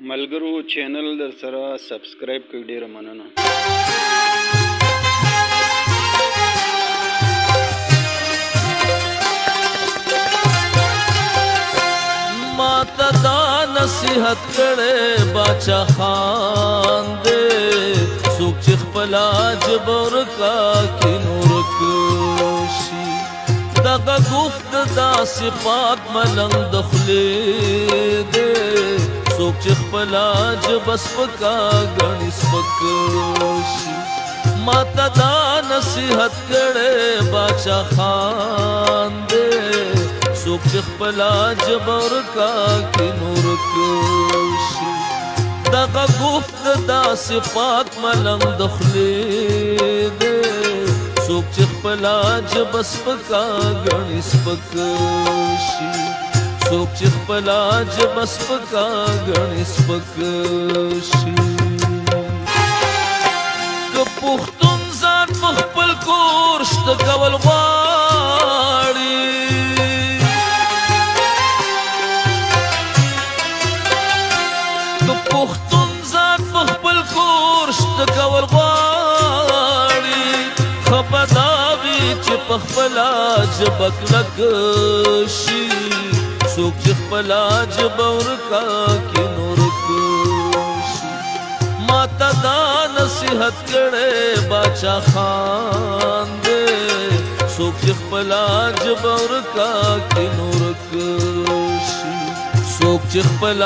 ملګرو چینل در سره سبسکرایب کړئ، ډیره مننه. ماته دا نصیحت کړي باچا خان دې څوک چې خپل ژبه ورکا کې نور کشي دغه گفت دا صفات ملنګ د خولې دې څوک چې خپل ژبه سپکا ګڼي سپک شي. ماته دا نصیحت کړي باچا خان دې څوک چې خپل ژبه ورکا کې نور کشي دغه گفت دا صفات ملنګ د خولې دې څوک چې خپل ژبه سپکا ګڼي سپک شي څوک چې خپل ژبه سپکا ګڼي سپک شي. که پښتون ځان په خپل کور شته کول غواړي پښتون ځان په خپل کور شته کول غواړي خپه دا وي چې په خپله ژبه کلک شي څوک چې خپله ژبه ورکا کې نور کشي. ماته دا نصیحت کړي باچا خان دې څوک چې خپله ژبه ورکا کې نور کشي څوک چې خپل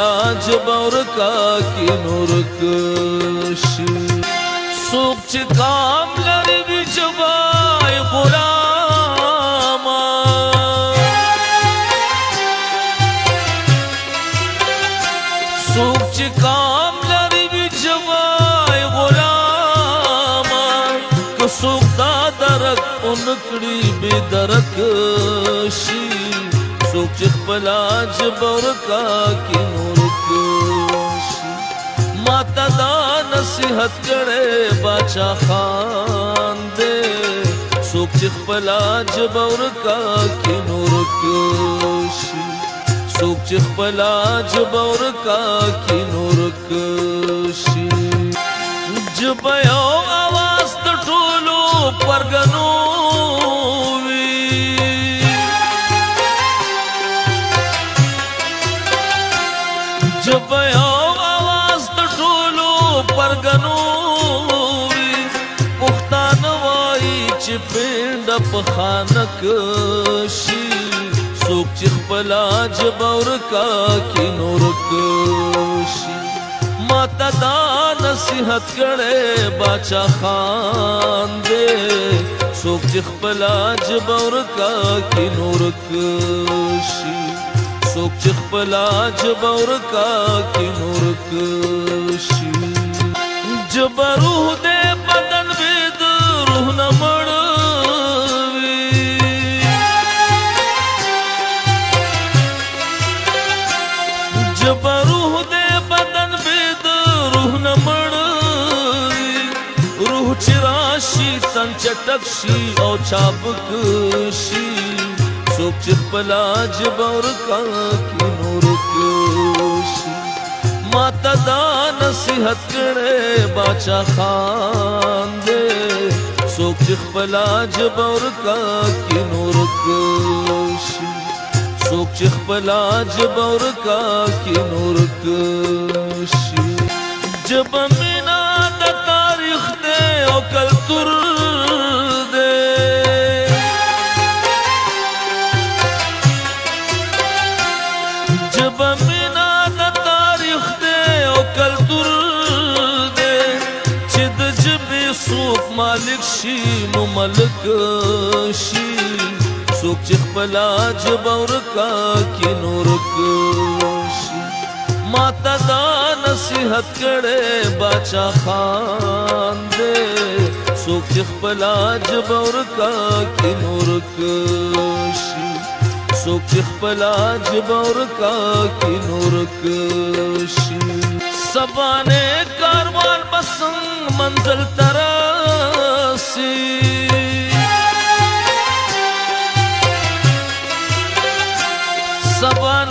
ژبه ورکا کې نور کشي. څوک چې کام لري وي ژبه یې غلامه څوک چې کام لري وي ژبه یې غلامه که څوک دا درک ونکړي بې درک شي څوک چې خپل ژبه ورکا کې نور کشي. ماته دا نصیحت کړي باچا خان دې څوک چې خپل ژبه ورکا کې نور کشي څوک چې خپل ژبه ورکا کې نور کشي. ژبه یو اواز د ټولو پرګنو ژبه یو اواز د ټولو پرګنو وي پښتانه وایي چې پنډه په خانه کشي څوک چې خپل ژبه ورکا کې نور کشي. ماته دا نصیحت کړي باچا خان دې څوک چې خپل ژبه ورکا کې نور کشي څوک چې خپل ژبه ورکا کې نور کشي. ژبه روح دې بدن وي د روح نه مړ وي ژبه روح دې بدن وي د روح نه مړ وي روح چې راشي تن چټک شي او چابک شي څوک چې خپل ژبه ورکا کې نور کشي. ماته دا نصیحت کړي باچا خان دې څوک چې خپل ژبه ورکا کې نور کشي څوک چې خپل ژبه ورکا کې نور کشي. ژبه مینا د تاریخ دې او کلتور ژبه مینا د تاریخ دې او کلتور دې چې د ژبې څوک مالک شي نو ملک شي څوک چې خپل ژبه ورکا کې نور کشي. ماته دا نصیحت کړي باچا خان دې څوک چې خپل ژبه ورکا کې نور کشي څوک چې خپل ژبه ورکا کې نور کشي. سبانه کاروان بسنګ منزل ته رسي سبانه